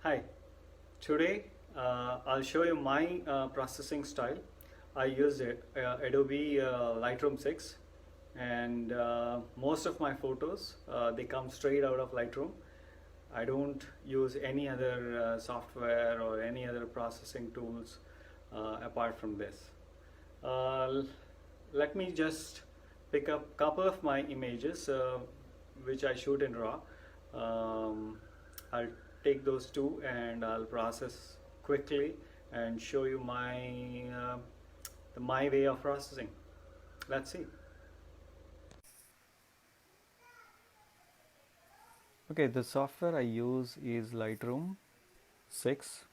Hi, today I'll show you my processing style. I use Adobe Lightroom 6, and most of my photos they come straight out of Lightroom. I don't use any other software or any other processing tools apart from this. Uh, Let me just pick up a couple of my images which I shoot in RAW. I'll take those two and I'll process quickly and show you my way of processing. Let's see. Okay, the software I use is Lightroom 6.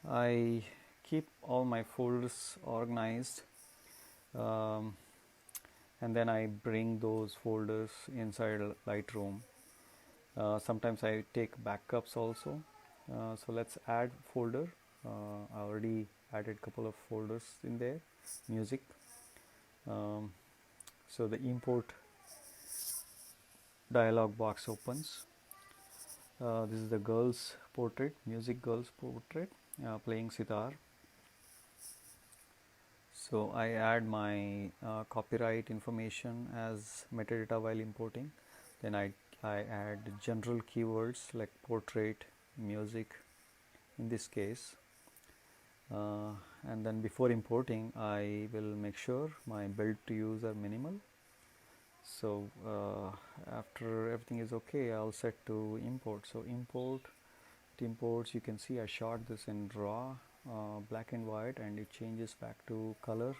I keep all my folders organized, um, and then I bring those folders inside Lightroom. Sometimes I take backups also. So let's add folder. I already added a couple of folders in there. Music. So the import dialog box opens. This is the girl's portrait, music girl's portrait, playing sitar. So I add my copyright information as metadata while importing. Then I add general keywords like portrait, music in this case. And then before importing, I will make sure my build to use are minimal. So after everything is okay, I'll set to import. So import, it imports. You can see I shot this in raw, black and white, and it changes back to color.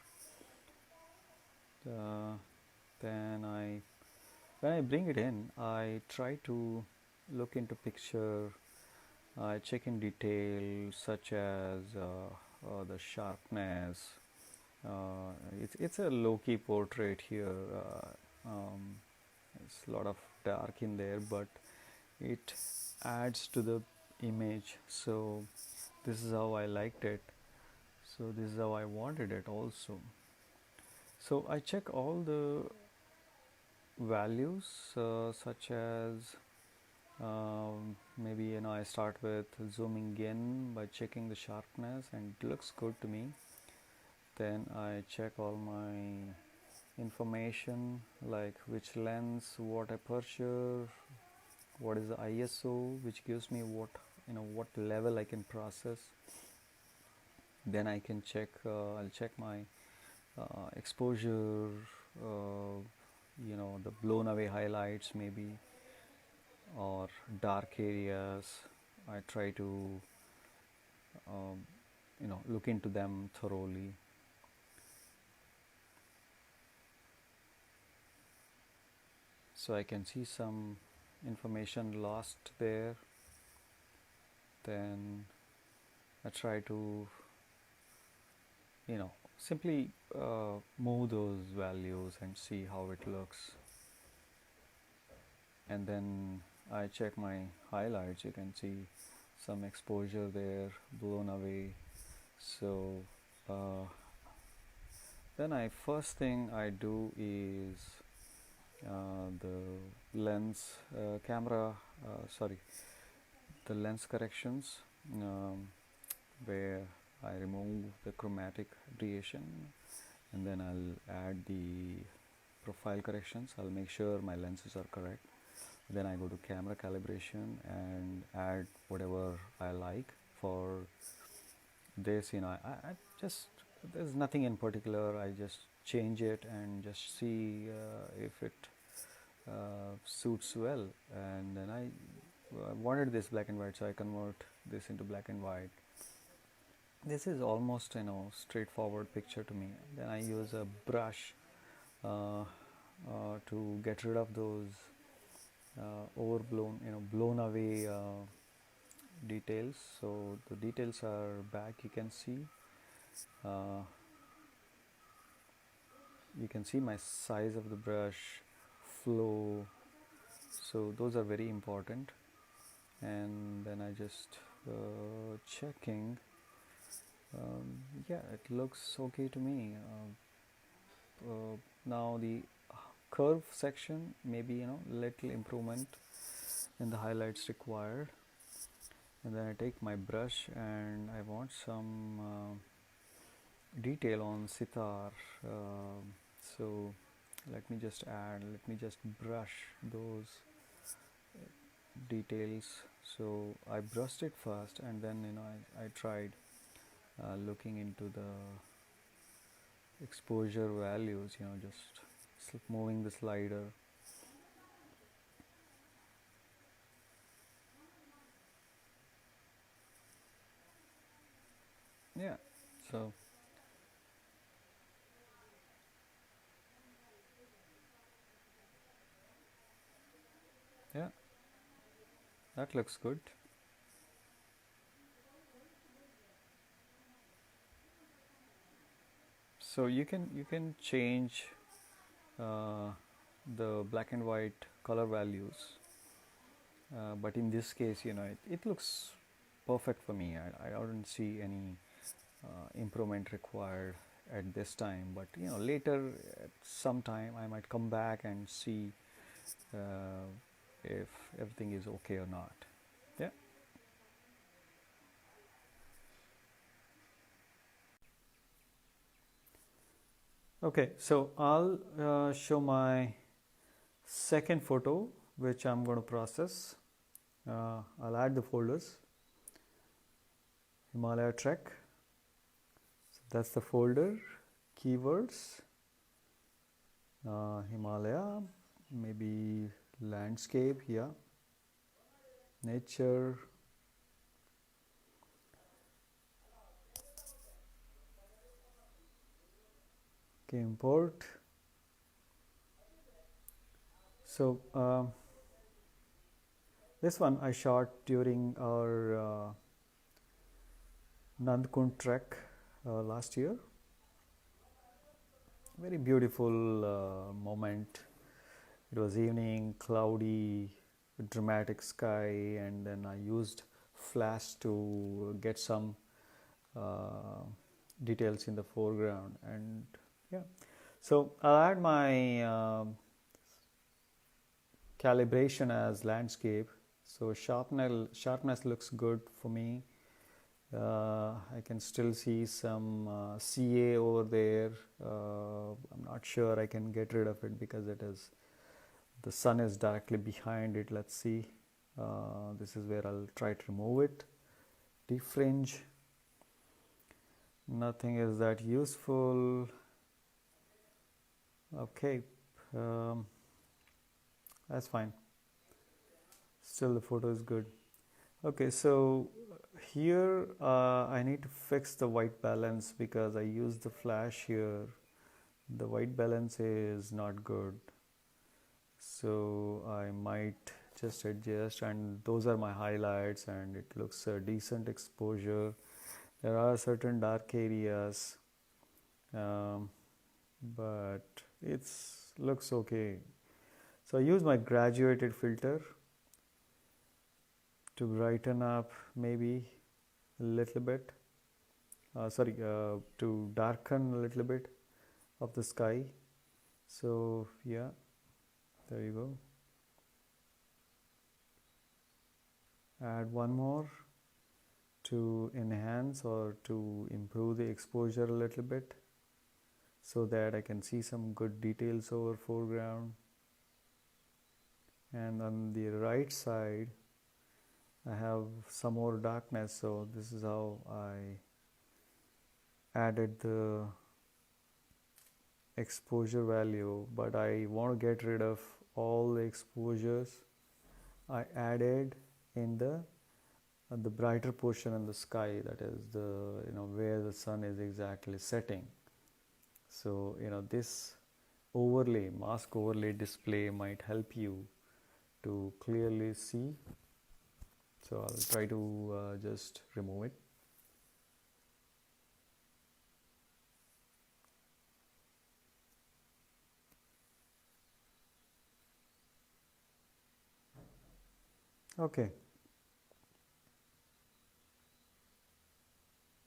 Then when I bring it in, I try to look into picture. I check in detail such as the sharpness. It's a low-key portrait here. It's a lot of dark in there, but it adds to the image. So this is how I liked it. So this is how I wanted it also. So I check all the values such as maybe I start with zooming in by checking the sharpness, and it looks good to me. Then I check all my information like which lens, what aperture, what is the ISO, which gives me what level I can process. Then I can check I'll check my exposure, the blown away highlights maybe, or dark areas. I try to look into them thoroughly. So I can see some information lost there. Then I try to simply move those values and see how it looks. And then I check my highlights. You can see some exposure there, blown away. So then first thing I do is the lens camera sorry the lens corrections, where I remove the chromatic aberration, and then I'll add the profile corrections. I'll make sure my lenses are correct. Then I go to camera calibration and add whatever I like for this. I just, there's nothing in particular. I just change it and just see if it suits well. And then I wanted this black and white, so I convert this into black and white. This is almost straightforward picture to me. Then I use a brush to get rid of those overblown, blown away details. So the details are back. You can see my size of the brush, flow. So those are very important. And then I just checking. Yeah, it looks okay to me. Now the curve section, maybe little improvement in the highlights required. and then I take my brush and I want some detail on sitar. So let me just brush those details. So I brushed it first, and then I tried looking into the exposure values, just moving the slider. Yeah, so yeah, that looks good. So you can change uh, the black and white color values, but in this case, it looks perfect for me. I don't see any improvement required at this time, but later at some time I might come back and see uh, if everything is okay or not. Yeah. Okay, so I'll show my second photo which I'm going to process. I'll add the folders. Himalaya Trek. So that's the folder. Keywords. Himalaya. Maybe landscape. Yeah. Nature. Okay, import. So this one I shot during our Nandkund trek last year. Very beautiful moment. It was evening, cloudy, dramatic sky, and then I used flash to get some uh, details in the foreground. And yeah, so I'll add my calibration as landscape. So sharpness looks good for me. I can still see some CA over there. I'm not sure I can get rid of it because the sun is directly behind it. Let's see. This is where I'll try to remove it. Defringe. Nothing is that useful. Okay, that's fine. Still the photo is good. Okay, so here I need to fix the white balance because I used the flash here. The white balance is not good, so I might just adjust, and those are my highlights and it looks a decent exposure. There are certain dark areas, but it's looks okay. So I use my graduated filter to brighten up maybe a little bit, to darken a little bit of the sky. So yeah, there you go. Add one more to enhance or to improve the exposure a little bit so that I can see some good details over foreground. And on the right side I have some more darkness, so this is how I added the exposure value, but I want to get rid of all the exposures I added in the brighter portion in the sky, that is the where the sun is exactly setting. So this mask overlay display might help you to clearly see. So I'll try to just remove it. Okay.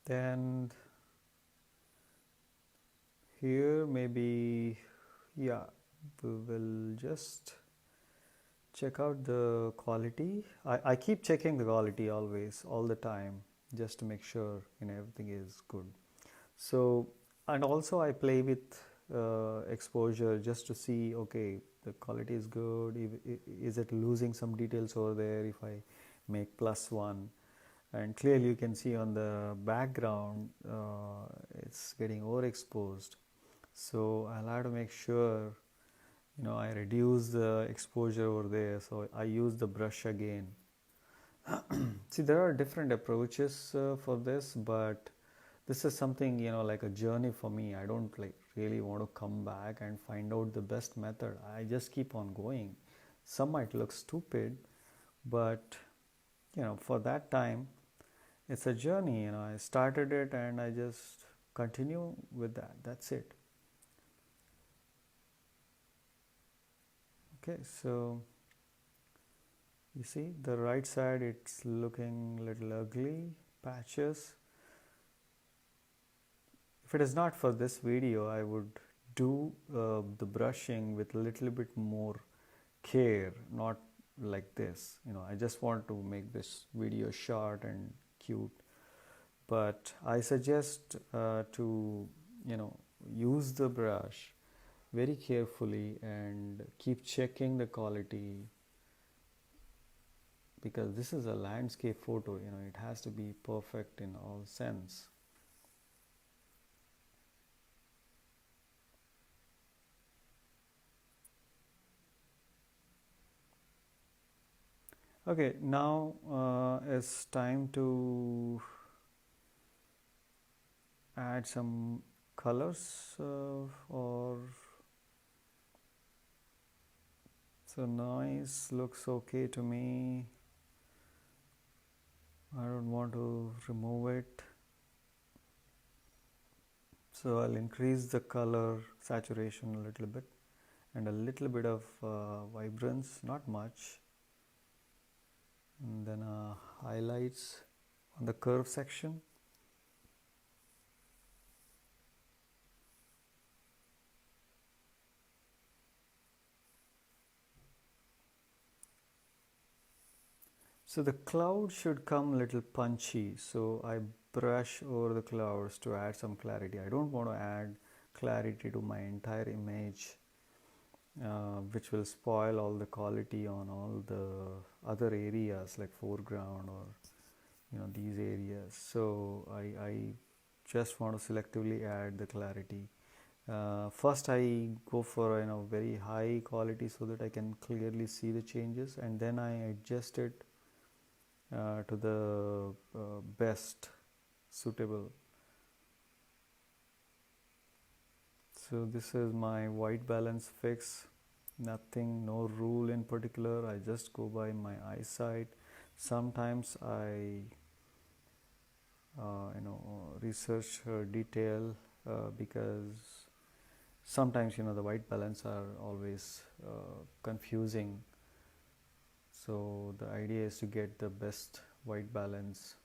Then here maybe, yeah, we will just check out the quality. I keep checking the quality always, all the time, just to make sure everything is good. So, and also I play with exposure just to see, okay, the quality is good. Is it losing some details over there if I make +1? And clearly you can see on the background it's getting overexposed. So I'll have to make sure I reduce the exposure over there. So I use the brush again. See, there are different approaches for this, but this is something like a journey for me. I don't like really want to come back and find out the best method. I just keep on going. Some might look stupid, but for that time it's a journey. I started it and I just continue with that. That's it. Okay, so you see the right side, it's looking a little ugly, patches. If it is not for this video, I would do the brushing with a little bit more care, not like this. I just want to make this video short and cute, but I suggest to use the brush very carefully and keep checking the quality, because this is a landscape photo. It has to be perfect in all sense. Okay, now it's time to add some colors or so noise looks okay to me. I don't want to remove it, so I'll increase the color saturation a little bit and a little bit of vibrance, not much, and then highlights on the curve section. So the cloud should come a little punchy, so I brush over the clouds to add some clarity. I don't want to add clarity to my entire image, which will spoil all the quality on all the other areas like foreground or these areas. So I just want to selectively add the clarity. First I go for very high quality so that I can clearly see the changes, and then I adjust it to the best suitable. So this is my white balance fix. Nothing, no rule in particular. I just go by my eyesight. Sometimes I research detail because sometimes the white balance are always confusing. So the idea is to get the best white balance.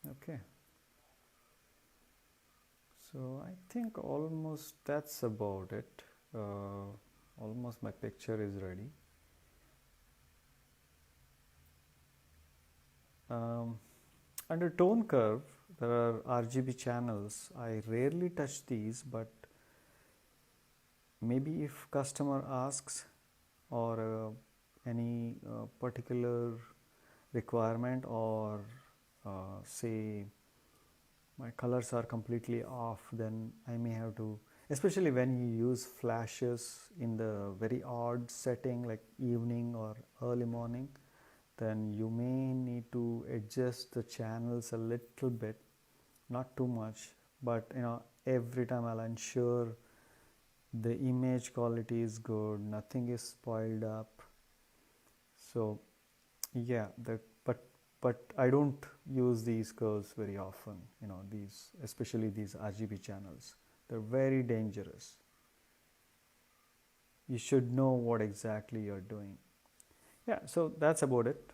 Okay. So I think almost that's about it. Almost my picture is ready. Under tone curve, there are RGB channels. I rarely touch these, but maybe if customer asks or any particular requirement, or say my colors are completely off, then I may have to, especially when you use flashes in the very odd setting like evening or early morning, then you may need to adjust the channels a little bit, not too much, but every time I'll ensure the image quality is good, nothing is spoiled up. So yeah, but I don't use these curves very often, these, especially these RGB channels. They're very dangerous. You should know what exactly you're doing. Yeah, so that's about it.